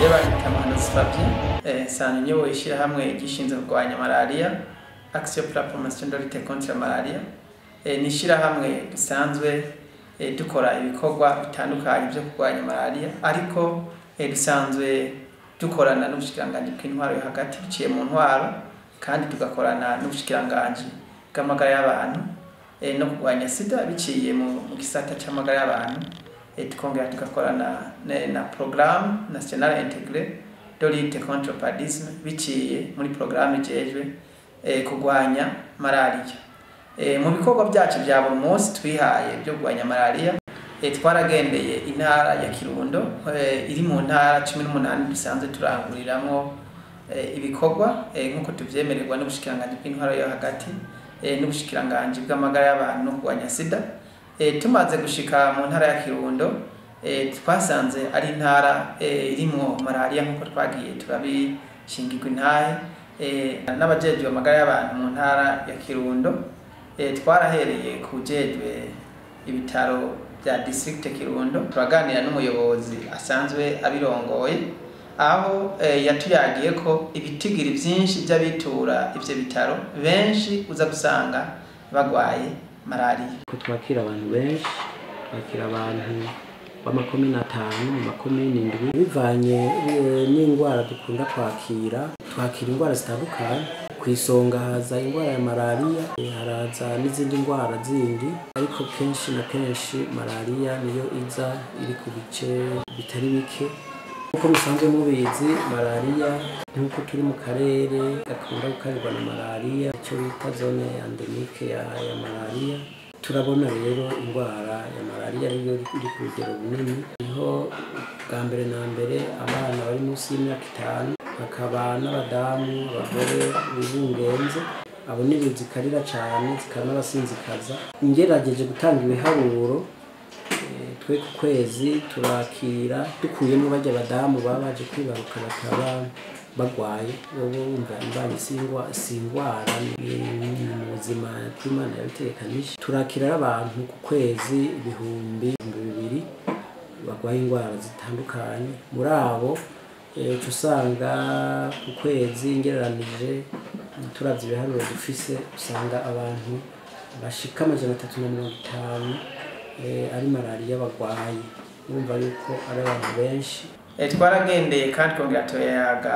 Banyita Fabien sanzwe nyoboye ishyirahamwe gishinzwe kurwanya malaria Action pour la promotion de lutte contre la malaria ni ishyirahamwe risanzwe dukora ibikorwa bitandukanye byo kurwanya malaria ariko risanzwe dukorana n'ubushikiranganji bw'intwaro yo hagati biciye mu ntwaro kandi tugakorana n'ubushikiranganji bw'amagara y'abantu no kurwanya sida biciye mu gisata cy'amagara y'abantu tukongera tugakorana na programme nationale intégrée de lutte contre le paludisme biciye muri programme ijejwe kurwanya malaria. Mu bikorwa byacu bya buri munsi twihaye byo kurwanya malaria twaragendeye intara ya Kirundo iri mu ntara 18 dusanzwe turanguriramo ibikorwa nkuko tuvyemererwa n'ubushikiranganji bw'intwaro yo hagati n'ubushikiranganji bw'amagara y'abantu no kurwanya sida. Tumaze gushika mu ntara ya Kirundo twasanze ari intara irimo malaria nkuko twagiye turabishingirwa intahe n'abajejwe amagara y'abantu mu ntara ya Kirundo. Twarahereye kujejwe ibitaro bya district Kirundo turaganira n'umuyobozi asanzwe abirongoye aho yatuyagiye ko ibitigiri byinshi by'abitura ivyo bitaro benshi uza gusanga bagwaye malaria. Twakira abantu benshi, twakira abantu b'amakomine 5, makomine 7 bivanye n'indwara dukunda twakira indwara zitandukanye. Kwisonga haza indwara ya malaria, haraza n'izindi ndwara zindi, ariko kenshi na kenshi malaria niyo iza iri ku bice bitari bike. Uko musanzwe mubizi malaria nkuko turi mu karere gakunda gukarirwa na malaria cyo bita zone endemique ya malaria. Turabona rero indwara ya malaria iri ku rugero runini, niho bwa mbere na mbere abana bari munsi y'imyaka 5 bakaba n'abadamu abagore bibungenze abo nibo zikarira cyane zikanabasinzikaza. Ngerageje gutanga ibiharuro twe ku kwezi turakira dukuyemo bajya abadamu babaje kwibaruka bakaba bagwaye bumva imbanyi singwara mu buzima bw'Imana yabitekanije. Turakira abantu ku kwezi 2,000 bagwaye indwara zitandukanye. Muri abo tusanga ku kwezi ngereranije turavye ibiharuro dufise usanga abantu bashika 350 ari malaria bagwaye. Urumva yuko ari abantu benshi. Twaragendeye kandi kongera tuyaga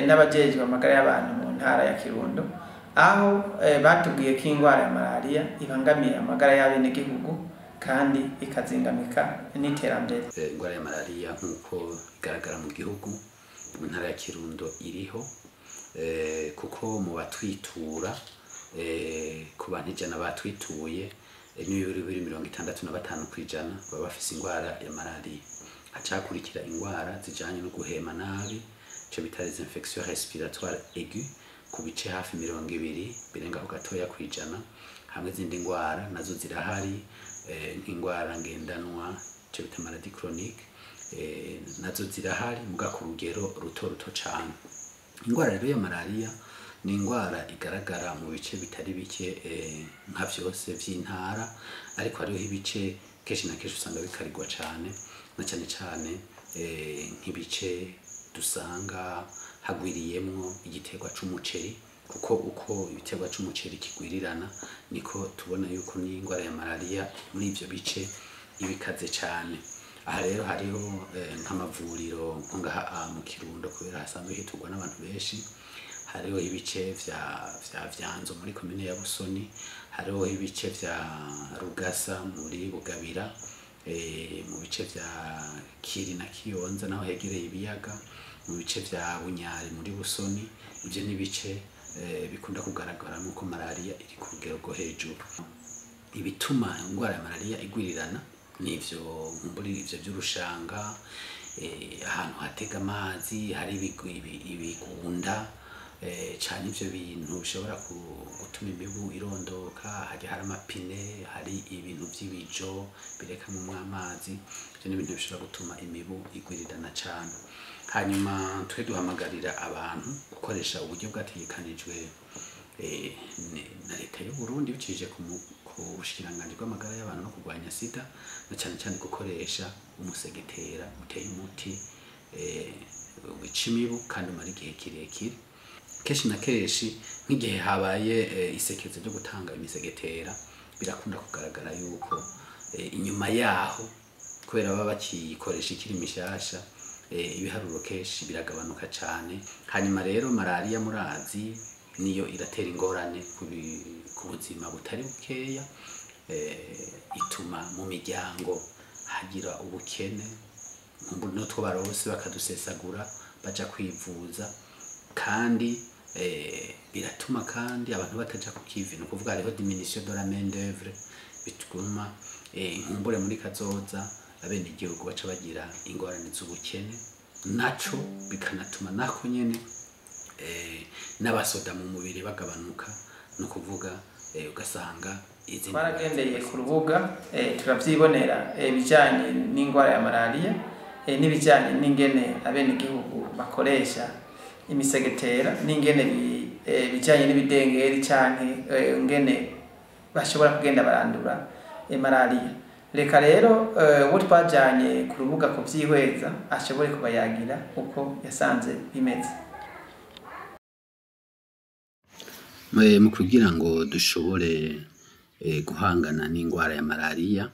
n'abajejwe amagara y'abantu mu ntara ya Kirundo aho batubwiye ko indwara ya malaria ibangamiye amagara y'abenegihugu kandi ikazingamika n'iterambere. Indwara ya malaria nkuko igaragara mu gihugu mu ntara ya Kirundo iriho kuko mu batwitura ku bantu 100 batwituye n'ibiri 65% kwijana baba bafise indwara ya malaria. Hacakurikira indwara zijanye no guhema nabi cyo bita les infections respiratoires aiguës ku bice hafi 20 birenga ho gatoya kwijana. Hamwe zindi ndwara nazo zirahari nk'indwara ngendanwa cyo bita maladie chronique nazo zirahari muga ku rugero ruto cyane. Indwara rero ya malaria ni indwara igaragara mu bice bitari bike nka vyose vy'intara, ariko hariho ibice kenshi na kenshi usanga bikarirwa cyane na cyane nk'ibice dusanga hagwiriyemwo igiterwa c'umuceri, kuko uko ibiterwa c'umuceri kigwirirana niko tubona yuko ni indwara ya malaria muri ivyo bice ibikaze cyane. Aha rero hariho nk'amavuriro ngaha mu Kirundo kubera hasanzwe hitugwa n'abantu benshi. Hariho ibice vya Vyanzo muri komine ya Busoni, hariho ibice vya Rugasa muri Bugabira, mu bice vya Kiri na Kiyonza naho hegereye ibiyaga, mu bice vya Bunyari muri Busoni. Ivyo ni bice bikunda kugaragara nuko malaria iri ku rugero rwo hejuru. Ibituma indwara ya malaria igwirirana nivyo muri ivyo by'urushanga, ahantu hatega amazi, hari ibigunda cyane. Ivyo bintu bishobora gutuma imibu irondoka, hari amapine, hari ibintu by'ibijo bireka mu amazi. Ivyo ni ibintu bishobora gutuma imibu igwirirana cyane. Hanyuma twe duhamagarira abantu gukoresha uburyo bwategekanijwe na leta y'u Burundi bicishije ku bushikiranganji bw'amagara y'abantu no kurwanya sida, na cyane gukoresha umusegetera uteye umuti wica imibu kandi umara igihe kirekire. Kenshi na kenshi nk'igihe habaye isekeza ryo gutanga imisegetera birakunda kugaragara yuko inyuma yaho kubera baba bakikoresha ikiri mishasha ibiharuro kenshi biragabanuka cyane. Hanyuma rero malaria murazi niyo iratera ingorane ku buzima butari bukeya, ituma mu miryango hagira ubukene, n'utwo barose bakadusesagura baja kwivuza, kandi biratuma kandi abantu bataja ku kivi, no kuvuga hariho diminution de la main d'œuvre, bituma inkumbure muri kazoza abene igihugu baca bagira ingorane z'ubukene, naco bikanatuma nako nyene n'abasoda mu mubiri bagabanuka, no kuvuga ugasanga twaragendeye ku rubuga turavyibonera ibijanye n'ingwara ya malaria n'ibijanye n'ingene abene igihugu bakoresha imisegetera, n'ingene bijanye n'ibidengeri canke ngene bashobora kugenda barandura malaria. Reka rero uwo twajanye ku rubuga kuvyihweza ashobore kubayagira uko yasanze bimeze. Mu kugira ngo dushobore guhangana n'ingwara ya malaria,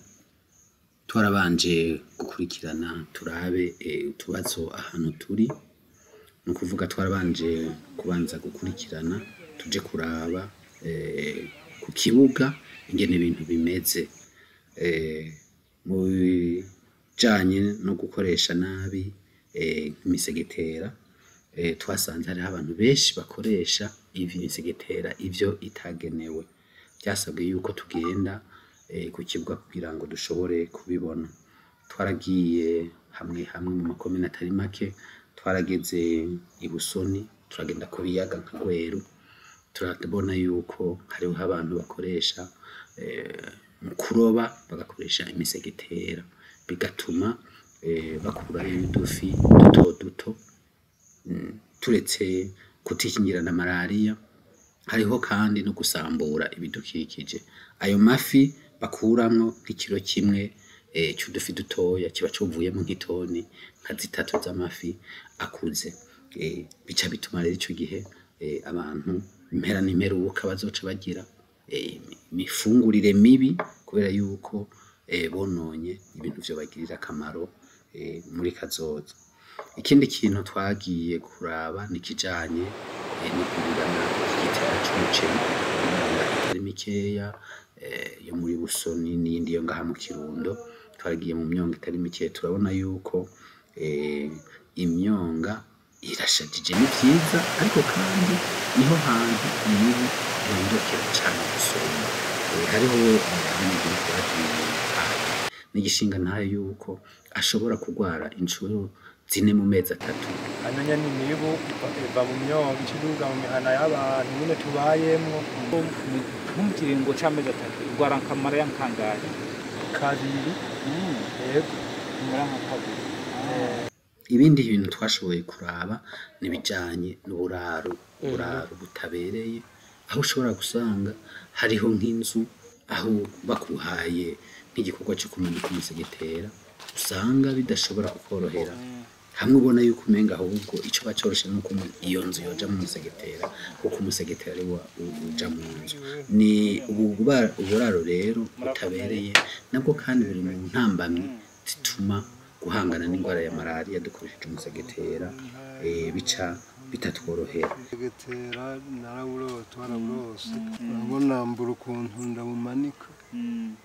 twarabanje gukurikirana turabe utubazo ahantu turi, no kuvuga twarabanje kubanza gukurikirana tuje kuraba ku kibuga ingene ibintu bimeze mu bijanye no gukoresha nabi imisegetera. Twasanze hariho abantu benshi bakoresha imisegetera ivyo itagenewe. Byasabwe yuko tugenda ku kibuga kugira ngo dushobore kubibona. Twaragiye hamwe mu makomine atari make, twarageze i Busoni, turagenda ku biyaga nka Rweru, turabona yuko hariho abantu bakoresha mu kuroba bagakoresha imisegetera, bigatuma bakurayo udufi duto. Turetse kutikingira na malaria, hariho kandi no gusambura ibidukikije. Ayo mafi bakuramwo nk'ikiro kimwe cy'udufi dutoya kiba covuyemo nk'itoni nka 3 z'amafi akuze. Bica bituma rero ico gihe abantu impera n'imperuka bazoca bagira imifungurire mibi, kubera yuko bononye ibintu vyo bagirira akamaro muri kazoza. Ikindi kintu twagiye kuraba nikijanye no kubirana igitera c'umuceri itari mikeya yo muri Busoni n'indi yo ngaha mu Kirundo. Twaragiye mu myonga itari mikeya, turabona yuko imyonga irashajije ni vyiza, ariko kandi niho hantu imibu yondokera cane gusumba. Hariho n'igishinga ntayo yuko ashobora kugwara inshuro 4 mu mezi 3. Ananya ni imibu iva mu myonga ikiduga mu mihana y'abantu nyine tubayemwo mu kiringo c'amezi 3. Igwara nkamara yankangaye kabiri. Yego mura nka kabiri. Ibindi bintu twashoboye kuraba nibijanye n'uburaro butabereye, aho ushobora gusanga hariho nk'inzu aho bakuhaye nk'igikorwa cyo kumanika umusegetera, usanga bidashobora kukorohera. Hamwe ubona yuko umenga ahubwo ico bacoroshe nuko iyo nzu yoja mu musegetera, kuko umusegetera ari uja mu nzu. Ni uburaro rero butabereye nabwo kandi buri mu ntambamyi zituma guhangana n'ingwara ya malaria dukoresheje umusegetera bica bitatworohera. Umusegetera twaraburose, urabona mbura ukuntu ndabumanika,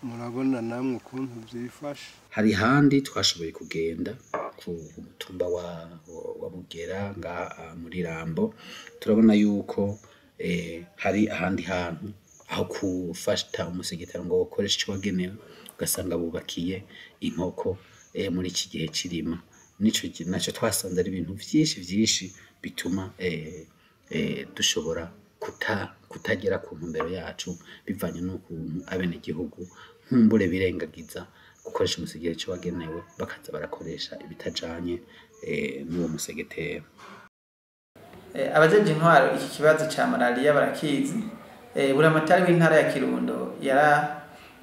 murabona namwe ukuntu byifashe. Hari handi twashoboye kugenda ku mutumba wa Bugera ngaha muri Rambo, turabona yuko hari ahandi hantu aho kufata umusegetera ngo ukoreshe ico wagenewe, ugasanga bubakiye inkoko muri iki gihe cirima. Naco twasanze ari ibintu vyinshi bituma dushobora kutagera ku ntumbero yacu, bivanye n'ukuntu abene igihugu nkumbure birengagiza gukoresha umusegetera cyo wagenewe, bakaza barakoresha ibitajanye n'uwo musegetera. Abajeje intwaro iki kibazo ca malaria barakizi. Buramatari w'intara ya Kirundo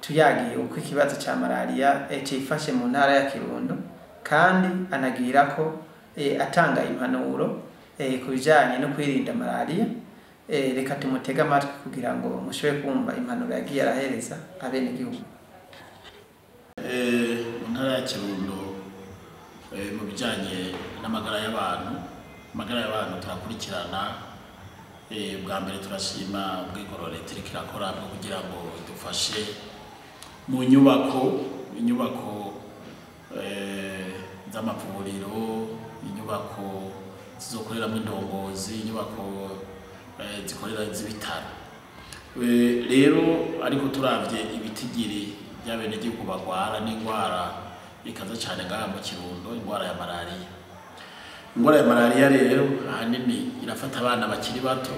tuyagiye uko ikibazo ca malaria cifashe mu ntara ya Kirundo, kandi anagira ko atanga impanuro ku bijyanye no kwirinda malariya. Reka tumutege amatwi kugira ngo mushobore kumva impanuro yagiye arahereza abenegihugu. Mu ntara ya Kirundo mu bijyanye n'amagara y'abantu, amagara y'abantu turakurikirana. Bwa mbere turashima ubwigoro leta iriko irakora bwo kugira ngo idufashe mu inyubako z'amavuriro, inyubako zizokoreramo indongozi, inyubako zikorera z'ibitaro. Rero ariko turavye ibitigiri by'abenegihugu bagwara n'indwara ikaza cyane ngaha mu Kirundo, indwara ya malariya. Indwara ya malariya rero ahanini irafata abana bakiri bato,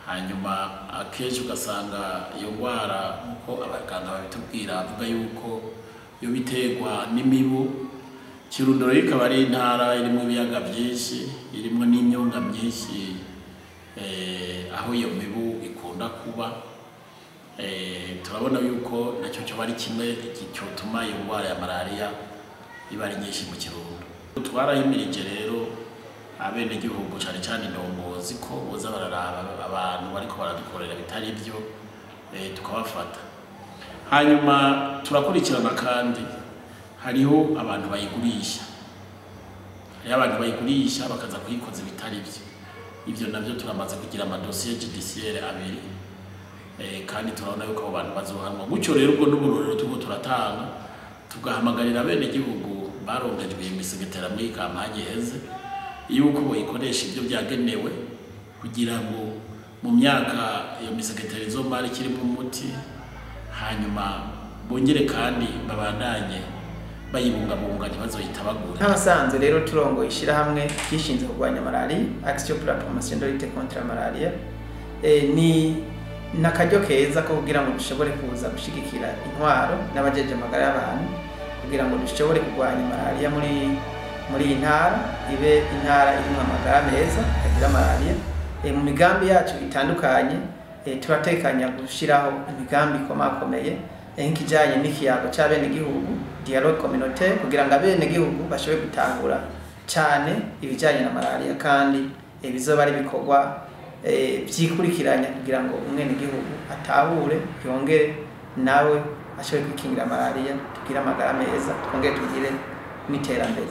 hanyuma akenshi ugasanga iyo ndwara uko abaganga babitubwira avuga yuko iyo biterwa n'imibu. Kirundo rero ikaba ari intara irimo ibiyaga byinshi, irimo n'imyonga myinshi, aho iyo mibu ikunda kuba. Turabona yuko nacyo cyo bari kimwe cyotuma iyo ndwara ya malariya iba ari nyinshi mu Kirundo. Twarahimirije rero abenegihugu cyane cyane indongozi ko boza bararaba abantu bariko baradukorera bitari byo, tukabafata. Hanyuma turakurikirana kandi hariho abantu bayigurisha, bakaza kuyikoza bitari byo. Ibyo nabyo turamaze kugira amadosiye judiciaire abiri, kandi turabona yuko abo bantu bazohanwa. Gutyo rero ubwo n'uburorero tuko turatanga, tugahamagarira abenegihugu barongejwe imisegetera muri kampanye heze yuko boyikoresha ibyo byagenewe kugira ngo mu myaka iyo misegetera izomara ikirimo umuti, hanyuma bongere kandi babandanye bayibungabunga ntibazohita bagura. Nk'abasanzwe rero turongo ishyirahamwe ryishinze kurwanya malariya, Action pour la promotion de lutte contre la malaria, ni nakaryo keza ko kugira ngo dushobore kuza gushigikira intwaro n'abajeje amagara y'abantu kugira ngo dushobore kurwanya malariya muri intara ibe intara irimo amagara meza agira malariya. Mu migambi yacu itandukanye turatekanya gushiraho imigambi ikomakomeye nk'ikijanye n'ikiyago c'abenegihugu, dialogue communautaire, kugira ngo abenegihugu bashobore gutahura cyane ibijanye na malariya, kandi bizoba ari bikorwa vyikurikiranya kugira ngo umwenegihugu atahure yongere nawe ashobore kwikingira malariya, tugire amagara meza, twongere tugire n'iterambere.